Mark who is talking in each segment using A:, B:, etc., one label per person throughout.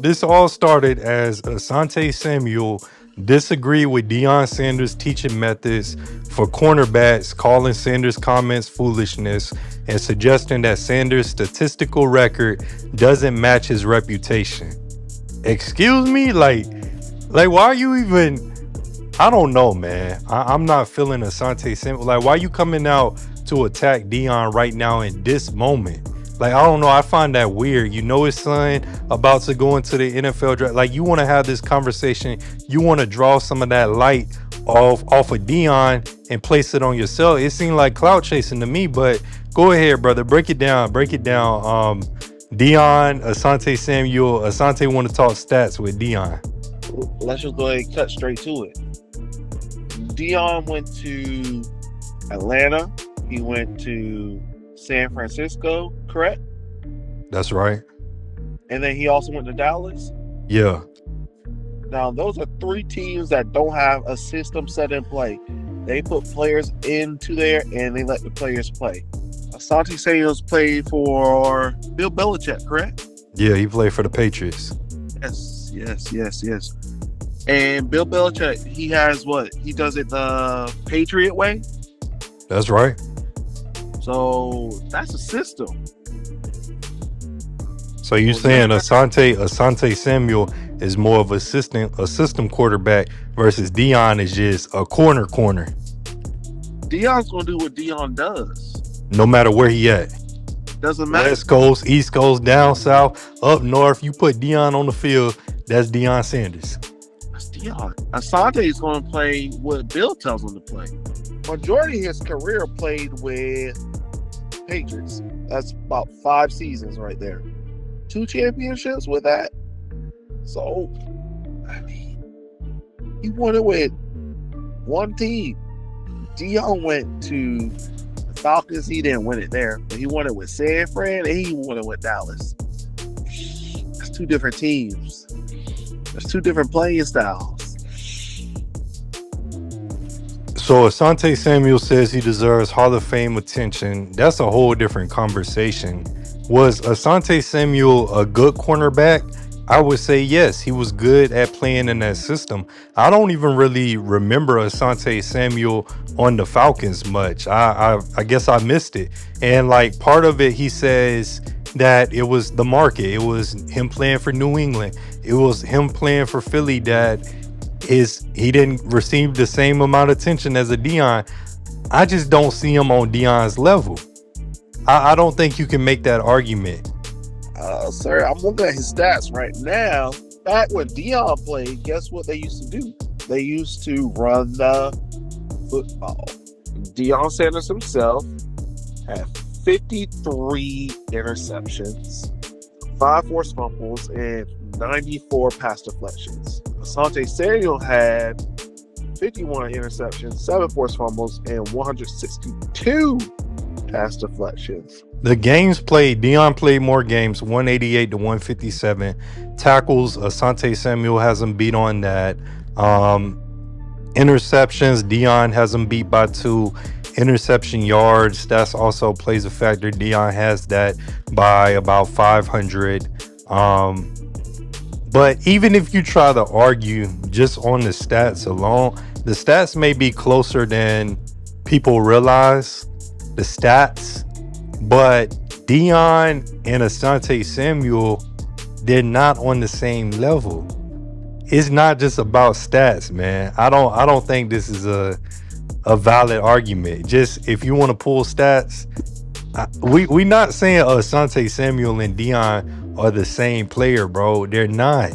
A: this all started as Asante Samuel disagreed with Deion Sanders' teaching methods for cornerbacks, calling Sanders' comments foolishness and suggesting that Sanders' statistical record doesn't match his reputation. Excuse me, like why are you even? I don't know, man. I'm not feeling Asante Samuel. Like, why you coming out to attack Dion right now in this moment? Like, I don't know. I find that weird. You know his son about to go into the NFL draft. Like, you want to have this conversation. You want to draw some of that light off of Dion and place it on yourself. It seemed like clout chasing to me, but go ahead, brother. Break it down. Break it down. Dion, Asante Samuel. Asante want to talk stats with Dion.
B: Let's just go ahead and cut straight to it. Deion went to Atlanta. He went to San Francisco, correct?
A: That's right.
B: And then he also went to Dallas.
A: Yeah.
B: Now, those are three teams that don't have a system set in play. They put players into there and they let the players play. Asante Samuels played for Bill Belichick, correct?
A: Yeah, he played for the Patriots.
B: Yes. And Bill Belichick, he has what? He does it the Patriot way.
A: That's right.
B: So that's a system.
A: So you saying Asante Samuel is more of a system quarterback versus Dion is just a corner.
B: Deion's gonna do what Deion does.
A: No matter where he at.
B: Doesn't matter.
A: West Coast, East Coast, down south, up north. You put Dion on the field, that's Deion Sanders.
B: That's Deion. Asante is gonna play what Bill tells him to play. Majority of his career played with Patriots. That's about 5 seasons right there. 2 championships with that. So, I mean, he won it with one team. Deion went to the Falcons. He didn't win it there, but he won it with San Fran and he won it with Dallas. That's 2 different teams. There's 2 different playing styles.
A: So Asante Samuel says he deserves Hall of Fame attention. That's a whole different conversation. Was Asante Samuel a good cornerback? I would say yes. He was good at playing in that system. I don't even really remember Asante Samuel on the Falcons much. I guess I missed it. And like part of it, he says that it was the market. It was him playing for New England. It was him playing for Philly that he didn't receive the same amount of attention as a Deion. I just don't see him on Deion's level. I don't think you can make that argument.
B: Sir, I'm looking at his stats right now. Back when Deion played, guess what they used to do? They used to run the football. Deion Sanders himself had 53 interceptions, 5 forced fumbles, and 94 pass deflections. Asante Samuel had 51 interceptions, 7 forced fumbles, and 162 pass deflections.
A: The games played, Deion played more games, 188 to 157. Tackles, Asante Samuel has him beat on that. Interceptions, Deion has him beat by 2. Interception yards, that's also plays a factor. Deion has that by about 500. But even if you try to argue just on the stats alone, the stats may be closer than people realize, the stats, but Deion and Asante Samuel, they're not on the same level. It's not just about stats, man. I don't think this is a valid argument. Just if you want to pull stats, we not saying Asante Samuel and Deion are the same player, bro. They're not.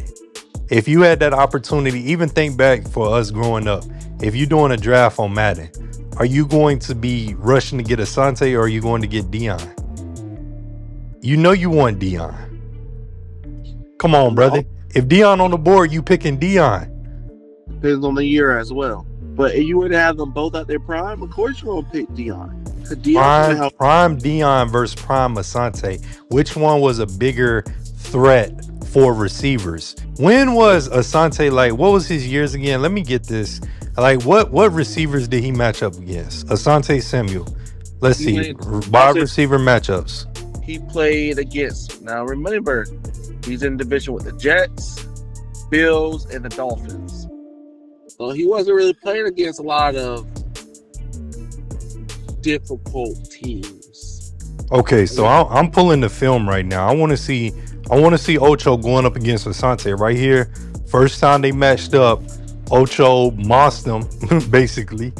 A: If you had that opportunity, even think back for us growing up. If you're doing a draft on Madden, are you going to be rushing to get Asante or are you going to get Deion? You know you want Deion. Come on, brother. If Deion on the board, you picking Deion.
B: Depends on the year as well. But if you would have them both at their prime, of course you're going to pick Deion.
A: Prime Deion versus prime Asante. Which one was a bigger threat for receivers? When was Asante like, what was his years again? Let me get this. Like, what receivers did he match up against? Asante Samuel. Let's see. Wide receiver matchups.
B: he played against. Now remember, he's in division with the Jets, Bills, and the Dolphins. So he wasn't really playing against a lot of difficult teams.
A: Okay, so I'm pulling the film right now. I want to see Ocho going up against Asante right here. First time they matched up, Ocho mossed him basically.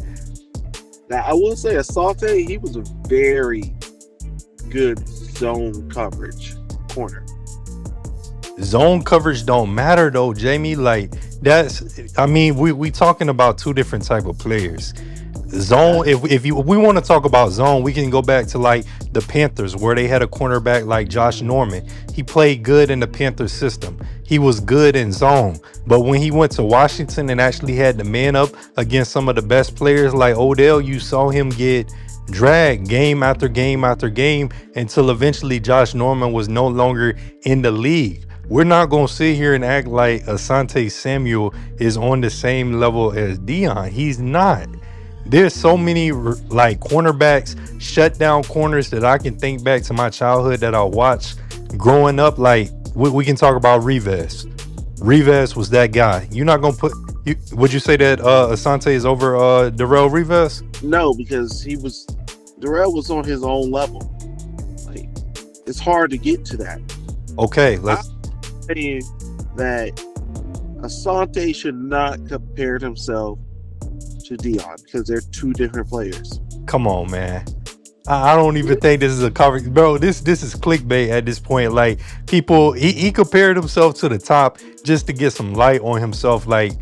B: Now I will say Asante, he was a very good zone coverage corner.
A: Zone coverage don't matter though, Jamie. Like I mean, we talking about two different type of players. Zone, if we want to talk about zone, we can go back to like the Panthers where they had a cornerback like Josh Norman. He played good in the Panthers system. He was good in zone. But when he went to Washington and actually had the man up against some of the best players like Odell, you saw him get dragged game after game after game until eventually Josh Norman was no longer in the league. We're not going to sit here and act like Asante Samuel is on the same level as Deion. He's not. There's so many like cornerbacks, shutdown corners that I can think back to my childhood that I watched growing up. Like we can talk about Rivas. Rivas was that guy. You're not gonna put. Would you say that Asante is over Darrell Rivas?
B: No, because Darrell was on his own level. Like it's hard to get to that.
A: Okay, let's.
B: I'm saying that Asante should not compare himself to Deion because they're two different players.
A: Come on, man. I don't even think this is a cover, bro. This is clickbait at this point. Like people, he compared himself to the top just to get some light on himself. Like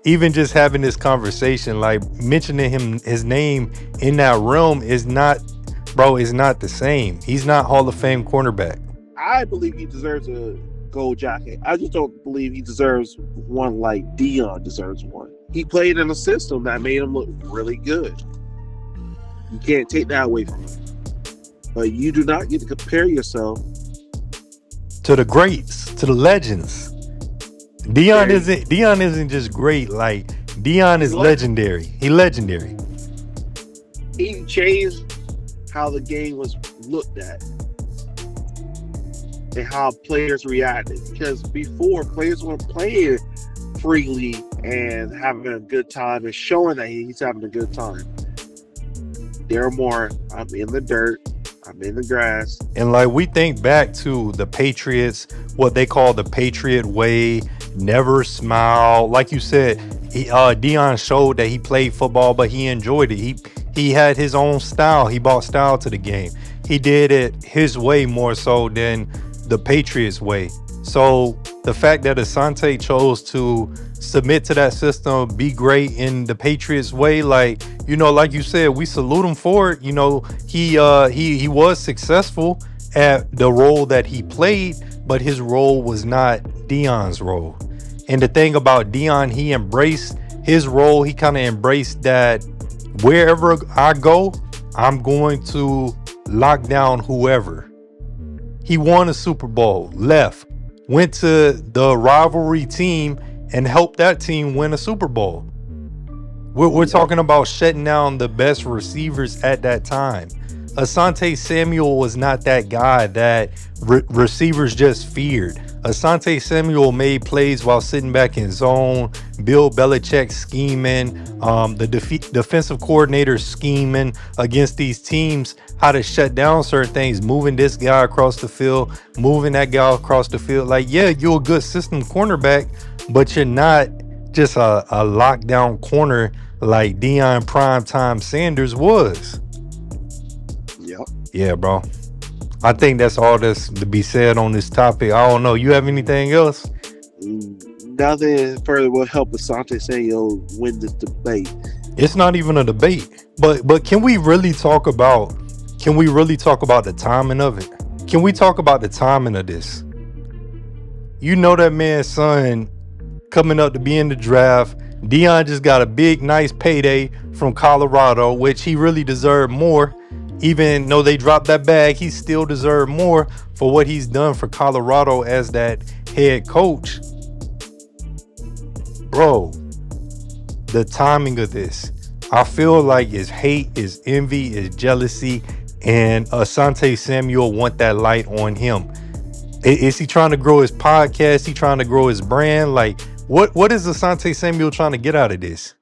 A: even just having this conversation, like mentioning his name in that realm is not, bro. Is not the same. He's not Hall of Fame cornerback.
B: I believe he deserves a gold jacket. I just don't believe he deserves one like Deion deserves one. He played in a system that made him look really good. You can't take that away from him. But you do not get to compare yourself
A: to the greats, to the legends. Deion isn't just great. Like Deion is legendary. He legendary.
B: He changed how the game was looked at and how players reacted. Because before, players weren't playing freely and having a good time and showing that he's having a good time. They're more, I'm in the dirt, I'm in the grass.
A: And like we think back to the Patriots, what they call the Patriot way, never smile. Like you said, Deion showed that he played football, but he enjoyed it. He had his own style. He brought style to the game. He did it his way more so than the Patriots way. So the fact that Asante chose to submit to that system, be great in the Patriots way, like, you know, like you said, we salute him for it. You know, he was successful at the role that he played, but his role was not Deion's role. And the thing about Deion, he embraced his role. He kind of embraced that wherever I go, I'm going to lock down whoever. He won a Super Bowl, left, went to the rivalry team and helped that team win a Super Bowl. We're talking about shutting down the best receivers at that time. Asante Samuel was not that guy that receivers just feared. Asante Samuel made plays while sitting back in zone, Bill Belichick scheming, the defensive coordinator scheming against these teams, how to shut down certain things, moving this guy across the field, moving that guy across the field. Like, yeah, you're a good system cornerback, but you're not just a lockdown corner like Deion Primetime Sanders was.
B: Yep.
A: Yeah, bro. I think that's all that's to be said on this topic. I don't know. You have anything else?
B: Nothing further will help Asante Samuel win this debate.
A: It's not even a debate. But can we really talk about the timing of it? Can we talk about the timing of this? You know that man's son coming up to be in the draft. Deion just got a big, nice payday from Colorado, which he really deserved more. Even though they dropped that bag, he still deserved more for what he's done for Colorado as that head coach. Bro, the timing of this. I feel like it's hate, it's envy, it's jealousy, and Asante Samuel want that light on him. Is he trying to grow his podcast? He trying to grow his brand? Like, what is Asante Samuel trying to get out of this?